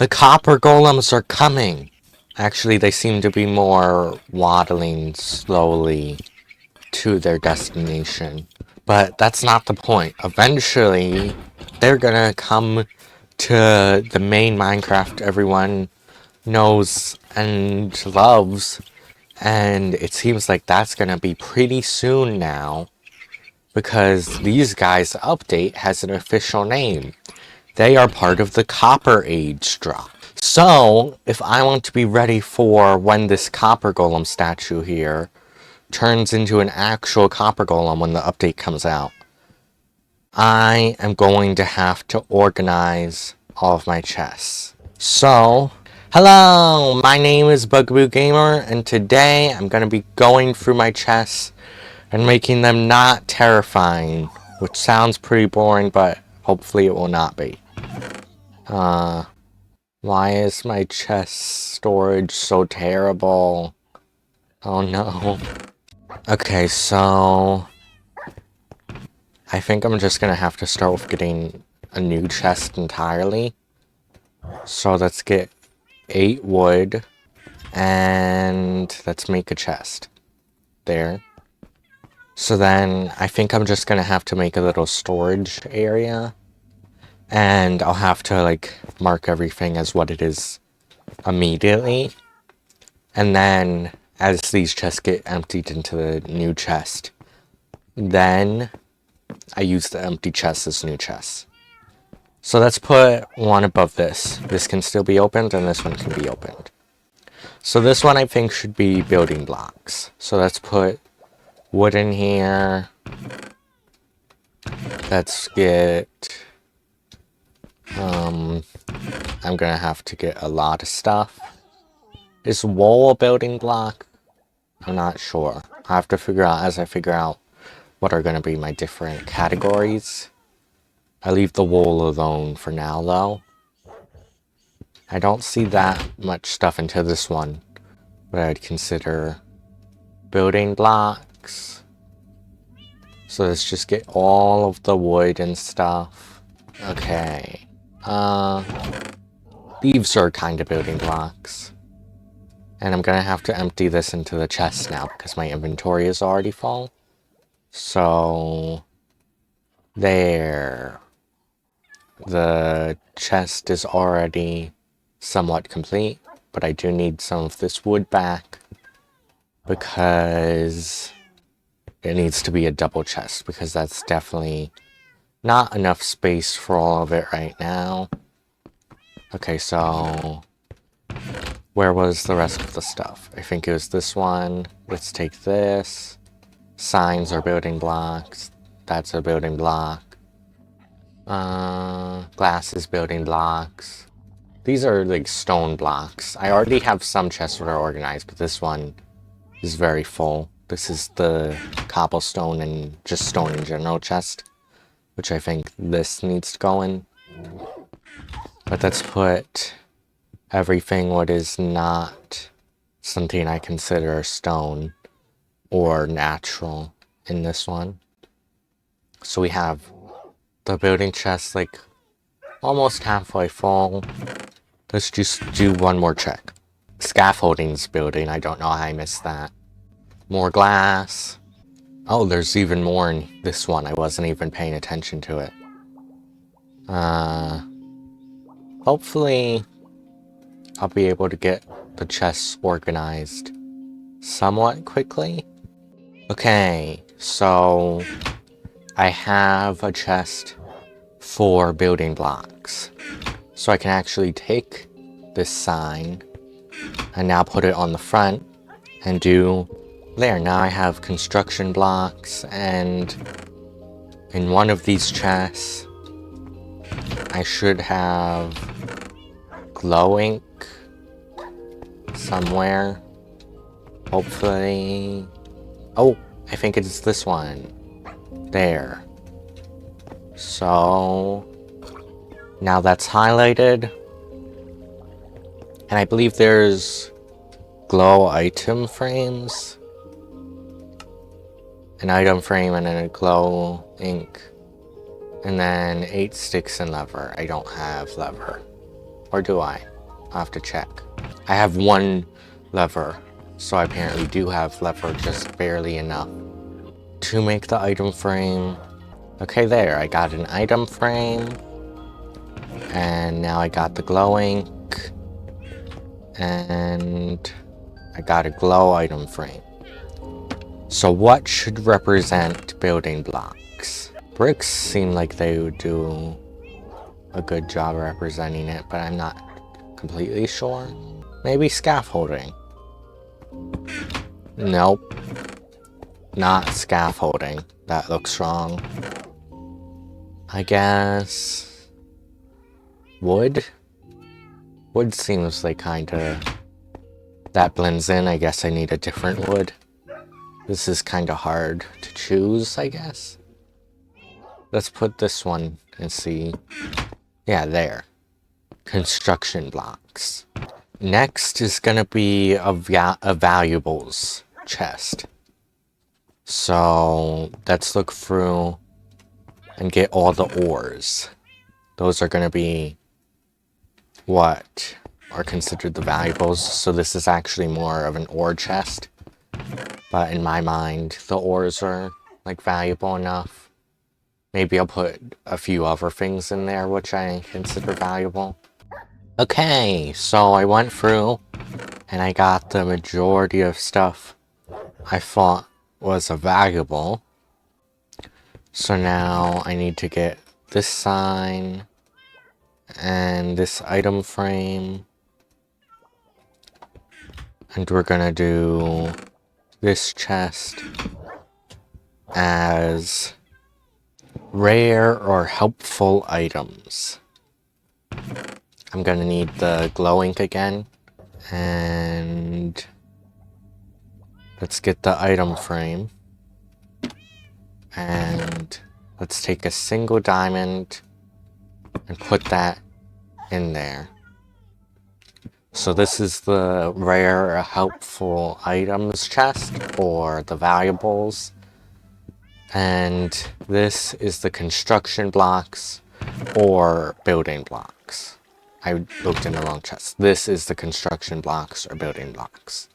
The Copper Golems are coming! Actually, they seem to be more waddling slowly to their destination. But that's not the point. Eventually, they're gonna come to the main Minecraft everyone knows and loves. And it seems like that's gonna be pretty soon now. Because these guys' update has an official name. They are part of the Copper Age drop. So, if I want to be ready for when this Copper Golem statue here turns into an actual Copper Golem when the update comes out, I am going to have to organize all of my chests. So, hello! My name is Bugaboo Gamer, and today I'm going to be going through my chests and making them not terrifying, which sounds pretty boring, but hopefully it will not be. Why is my chest storage so terrible? Oh no. Okay, so I think I'm just gonna have to start with getting a new chest entirely. So let's get 8 wood, and let's make a chest. There. So then I think I'm just gonna have to make a little storage area. And I'll have to, like, mark everything as what it is immediately. And then, as these chests get emptied into the new chest, then I use the empty chest as new chests. So let's put one above this. This can still be opened, and this one can be opened. So this one I think should be building blocks. So let's put wood in here. Let's get... I'm gonna have to get a lot of stuff. Is wool a building block? I'm not sure. I have to figure out as I figure out what are gonna be my different categories. I leave the wool alone for now though. I don't see that much stuff into this one, but I'd consider building blocks. So let's just get all of the wood and stuff. Okay. Leaves are kind of building blocks. And I'm gonna have to empty this into the chest now because my inventory is already full. So... there. The chest is already somewhat complete, but I do need some of this wood back because it needs to be a double chest because that's definitely not enough space for all of it right now. Okay, so where was the rest of the stuff? I think it was this one. Let's take this. Signs are building blocks. That's a building block. Glass is building blocks. These are like stone blocks. I already have some chests that are organized, but this one is very full. This is the cobblestone and just stone in general chest, which I think this needs to go in. But let's put everything what is not something I consider stone or natural in this one. So we have the building chest like almost halfway full. Let's just do one more check. Scaffolding's building. I don't know how I missed that. More glass. Oh, there's even more in this one. I wasn't even paying attention to it. Hopefully I'll be able to get the chests organized somewhat quickly. Okay, so I have a chest for building blocks. So I can actually take this sign and now put it on the front and do there. Now I have construction blocks, and in one of these chests I should have glow ink somewhere. Hopefully. Oh, I think it's this one. There. So now that's highlighted. And I believe there's glow item frames. An item frame and then a glow ink. And then 8 sticks and lever. I don't have lever. Or do I? I'll have to check. I have one lever, so I apparently do have lever, just barely enough to make the item frame. Okay, there, I got an item frame. And now I got the glow ink. And I got a glow item frame. So what should represent building blocks? Bricks seem like they would do a good job representing it, but I'm not completely sure. Maybe scaffolding. Nope. Not scaffolding. That looks wrong. I guess... wood? Wood seems like kinda... that blends in. I guess I need a different wood. This is kinda hard to choose, I guess. Let's put this one and see. Yeah, there. Construction blocks. Next is gonna be a valuables chest. So let's look through and get all the ores. Those are gonna be what are considered the valuables. So this is actually more of an ore chest. But in my mind, the ores are like valuable enough. Maybe I'll put a few other things in there which I consider valuable. Okay, so I went through and I got the majority of stuff I thought was a valuable. So now I need to get this sign and this item frame. And we're gonna do this chest as rare or helpful items. I'm gonna need the glow ink again. And let's get the item frame. And let's take a single diamond and put that in there. So this is the rare or helpful items chest, or the valuables. And this is the construction blocks or building blocks. I looked in the wrong chest. This is the construction blocks or building blocks.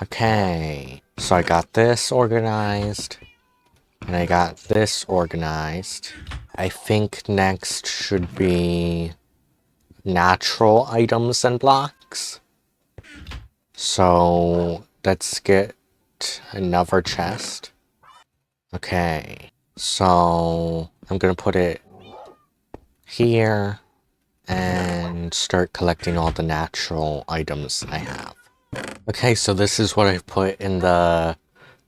Okay, so I got this organized. And I got this organized. I think next should be natural items and blocks. So let's get another chest. Okay, so I'm gonna put it here and start collecting all the natural items I have. Okay, so this is what I've put in the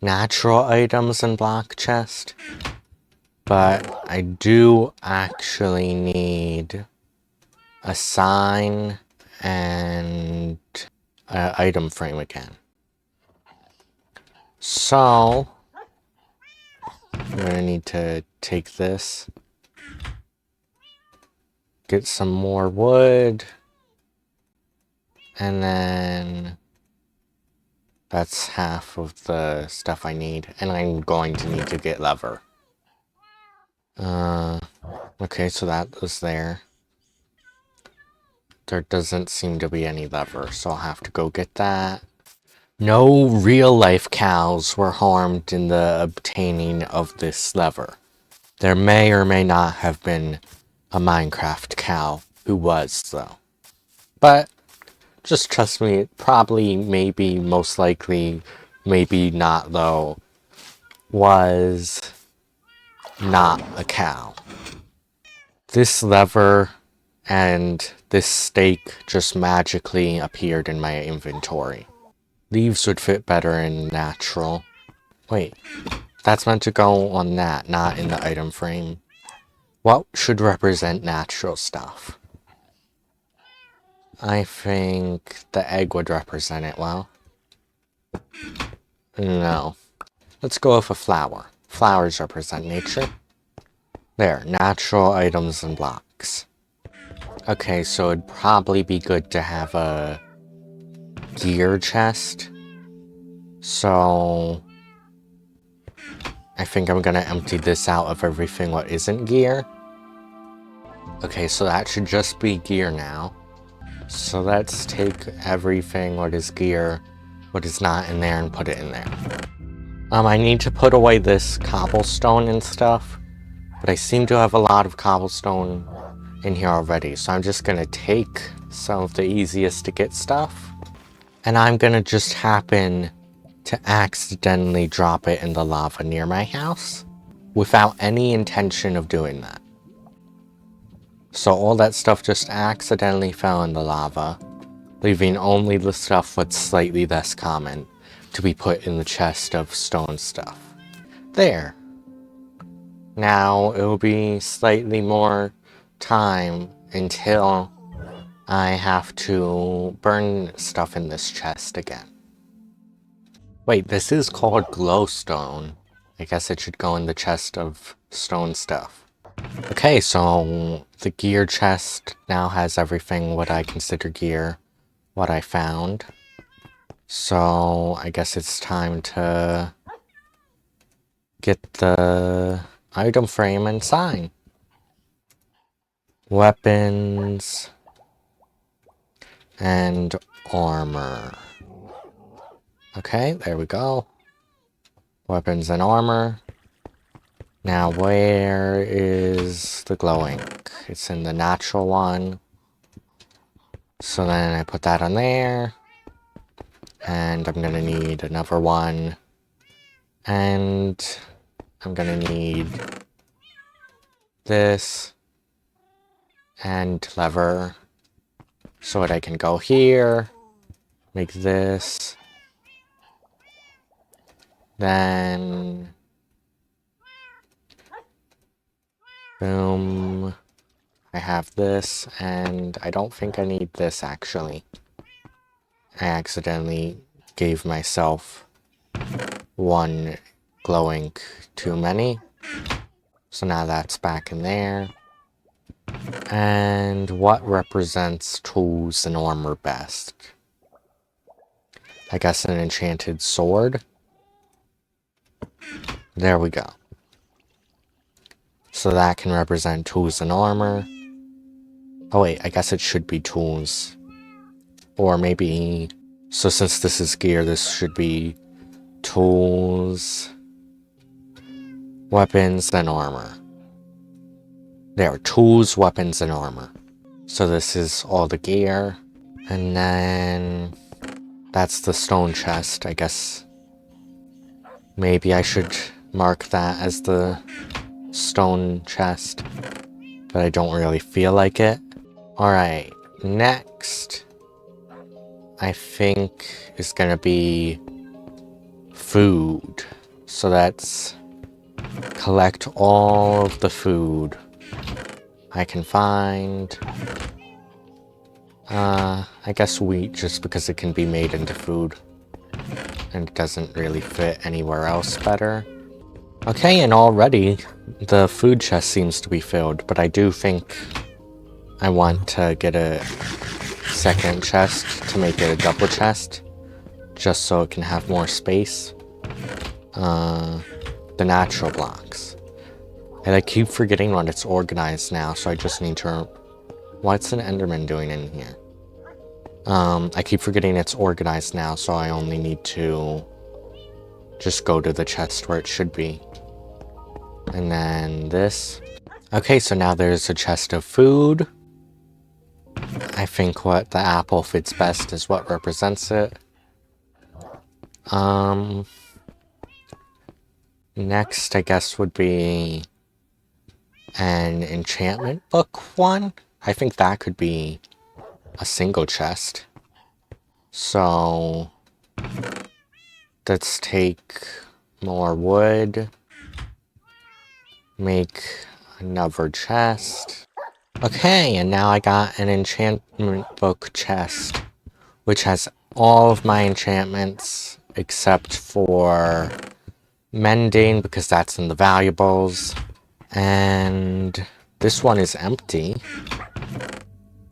natural items and block chest. But I do actually need a sign and an item frame again. So I'm gonna need to take this, get some more wood, and then that's half of the stuff I need, and I'm going to need to get leather. Okay, so that was there. There doesn't seem to be any leather, so I'll have to go get that. No real-life cows were harmed in the obtaining of this leather. There may or may not have been a Minecraft cow who was, though. But just trust me, it probably, maybe, most likely, maybe not, though, was not a cow. This lever and this stake just magically appeared in my inventory. Leaves would fit better in natural. Wait, that's meant to go on that, not in the item frame. What should represent natural stuff? I think the egg would represent it well. No. Let's go with a flower. Flowers represent nature. There, natural items and blocks. Okay, so it'd probably be good to have a gear chest. So I think I'm gonna empty this out of everything what isn't gear. Okay, so that should just be gear now. So let's take everything, what is gear, what is not in there, and put it in there. I need to put away this cobblestone and stuff, but I seem to have a lot of cobblestone in here already, so I'm just gonna take some of the easiest to get stuff, and I'm gonna just happen to accidentally drop it in the lava near my house without any intention of doing that. So all that stuff just accidentally fell in the lava, leaving only the stuff that's slightly less common to be put in the chest of stone stuff. There. Now it will be slightly more time until I have to burn stuff in this chest again. Wait, this is called glowstone. I guess it should go in the chest of stone stuff. Okay, so the gear chest now has everything what I consider gear, what I found. So I guess it's time to get the item frame and sign. Weapons and armor. Okay, there we go. Weapons and armor. Now where is the glow ink? It's in the natural one. So then I put that on there. And I'm gonna need another one. And I'm gonna need this and lever so that I can go here, make this, then boom, I have this, and I don't think I need this actually. I accidentally gave myself one glow ink too many, so now that's back in there. And what represents tools and armor best? I guess an enchanted sword. There we go. So that can represent tools and armor. Oh wait, I guess it should be tools. Or maybe... So since this is gear, this should be tools, weapons, and armor. There, tools, weapons, and armor. So this is all the gear. And then... That's the stone chest, I guess. Maybe I should mark that as the stone chest. But I don't really feel like it. Alright, next... I think is gonna be... food. So that's... collect all of the food I can find. I guess wheat, just because it can be made into food. And it doesn't really fit anywhere else better. Okay, and already the food chest seems to be filled, but I do think I want to get a second chest to make it a double chest, just so it can have more space. The natural blocks. And I keep forgetting when it's organized now, so I just need to... What's an Enderman doing in here? I keep forgetting it's organized now, so I only need to just go to the chest where it should be. And then this. Okay, so now there's a chest of food. I think what the apple fits best is what represents it. Next, I guess, would be an enchantment book one. I think that could be a single chest. So let's take more wood, make another chest. Okay, and now I got an enchantment book chest, which has all of my enchantments except for mending, because that's in the valuables. And this one is empty.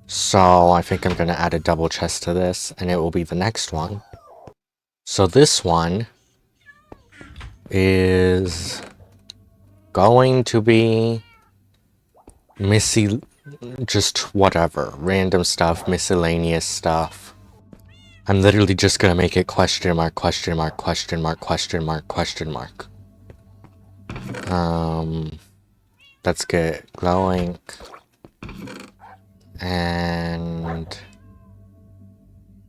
So I think I'm going to add a double chest to this, and it will be the next one. So this one is going to be just whatever. Random stuff, miscellaneous stuff. I'm literally just gonna make it question mark, question mark, question mark, question mark, question mark. Let's get glowing. And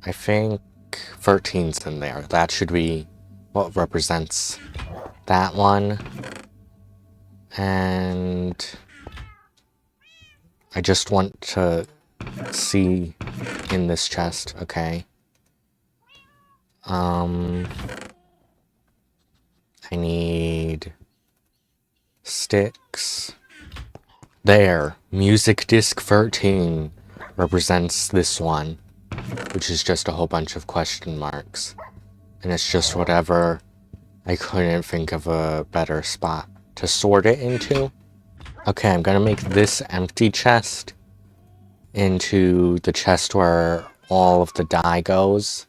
I think 13's in there. That should be what represents that one. And I just want to see in this chest, okay. I need sticks. There, music disc 13 represents this one, which is just a whole bunch of question marks. And it's just whatever. I couldn't think of a better spot to sort it into. Okay, I'm gonna make this empty chest into the chest where all of the dye goes.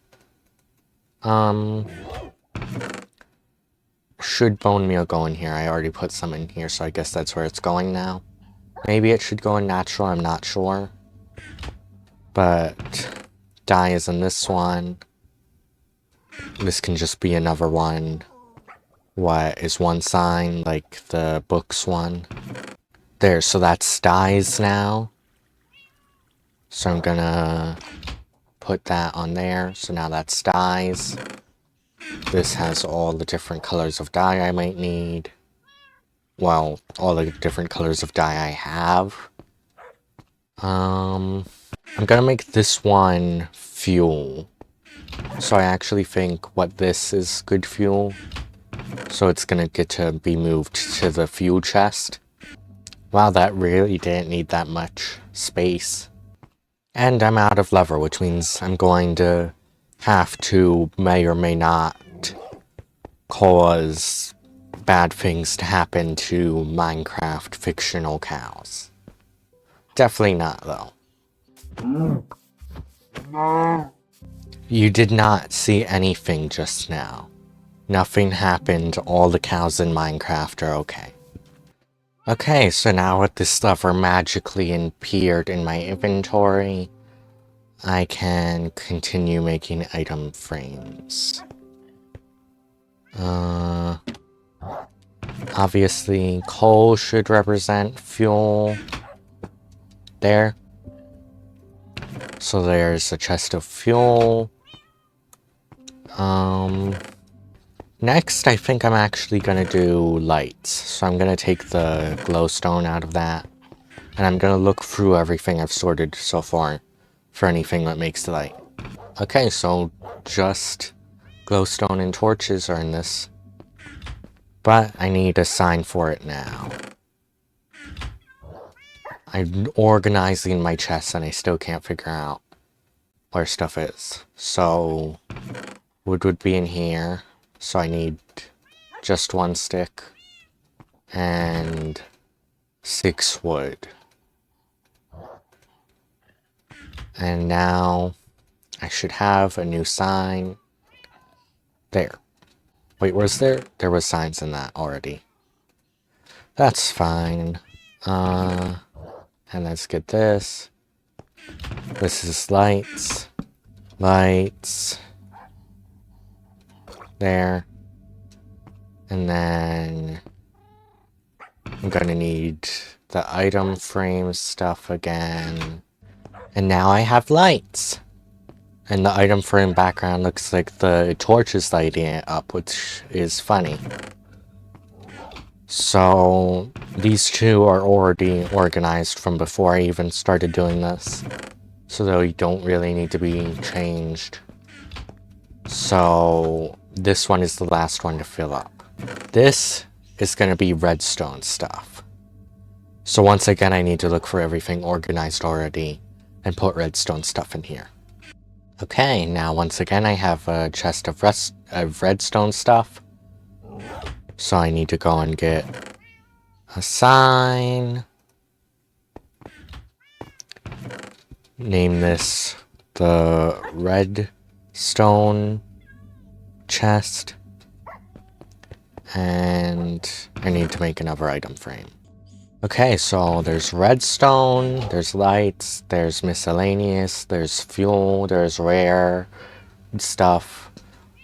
Should bone meal go in here? I already put some in here, so I guess that's where it's going now. Maybe it should go in natural, I'm not sure. But dye is in this one. This can just be another one. What is one sign, like the books one? There, so that's dyes now. So I'm gonna put that on there. So now that's dyes. This has all the different colors of dye I might need. Well, all the different colors of dye I have. I'm gonna make this one fuel. So I actually think what this is good fuel. So it's gonna get to be moved to the fuel chest. Wow, that really didn't need that much space. And I'm out of lever, which means I'm going to have to may or may not cause bad things to happen to Minecraft fictional cows. Definitely not, though. You did not see anything just now. Nothing happened. All the cows in Minecraft are okay. Okay, so now with this lever magically appeared in my inventory, I can continue making item frames. Obviously, coal should represent fuel. There. So there's a chest of fuel. Next, I think I'm actually gonna do lights. So I'm gonna take the glowstone out of that. And I'm gonna look through everything I've sorted so far for anything that makes the light. Okay, so just glowstone and torches are in this. But I need a sign for it now. I'm organizing my chests and I still can't figure out where stuff is. So wood would be in here. So I need just one stick and 6 wood. And now I should have a new sign. There. Wait, was there? There was signs in that already. That's fine. And let's get this. This is lights. Lights. There. And then I'm gonna need the item frame stuff again. And now I have lights. And the item frame background looks like the torch is lighting it up, which is funny. So these two are already organized from before I even started doing this. So they don't really need to be changed. So this one is the last one to fill up. This is going to be redstone stuff. So once again, I need to look for everything organized already and put redstone stuff in here. Okay, now once again, I have a chest of redstone stuff. So I need to go and get a sign. Name this the redstone chest. And I need to make another item frame. Okay, so there's redstone, there's lights, there's miscellaneous, there's fuel, there's rare stuff,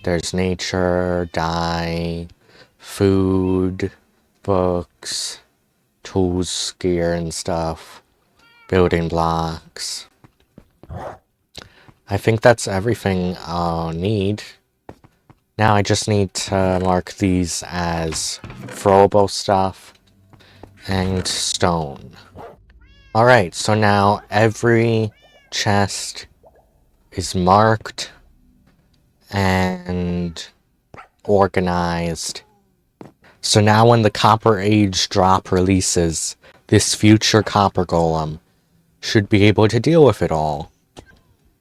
there's nature, dye, food, books, tools, gear and stuff, building blocks. I think that's everything I'll need. Now I just need to mark these as throwable stuff and stone. Alright, so now every chest is marked and organized. So now when the Copper Age drop releases, this future Copper Golem should be able to deal with it all.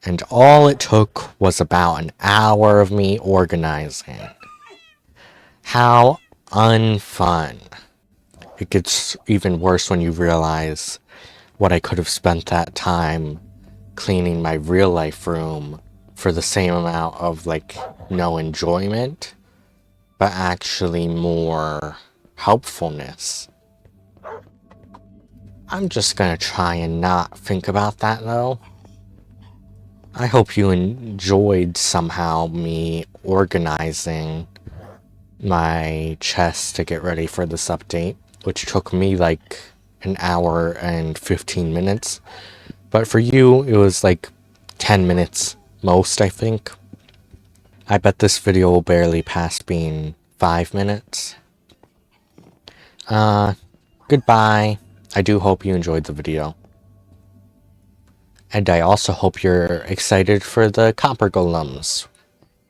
And all it took was about an hour of me organizing. How unfun. It gets even worse when you realize what I could have spent that time cleaning my real life room for the same amount of, like, no enjoyment, but actually more helpfulness. I'm just gonna try and not think about that, though. I hope you enjoyed somehow me organizing my chest to get ready for this update, which took me like an hour and 15 minutes. But for you, it was like 10 minutes most, I think. I bet this video will barely pass being 5 minutes. Goodbye. I do hope you enjoyed the video. And I also hope you're excited for the Copper Golems,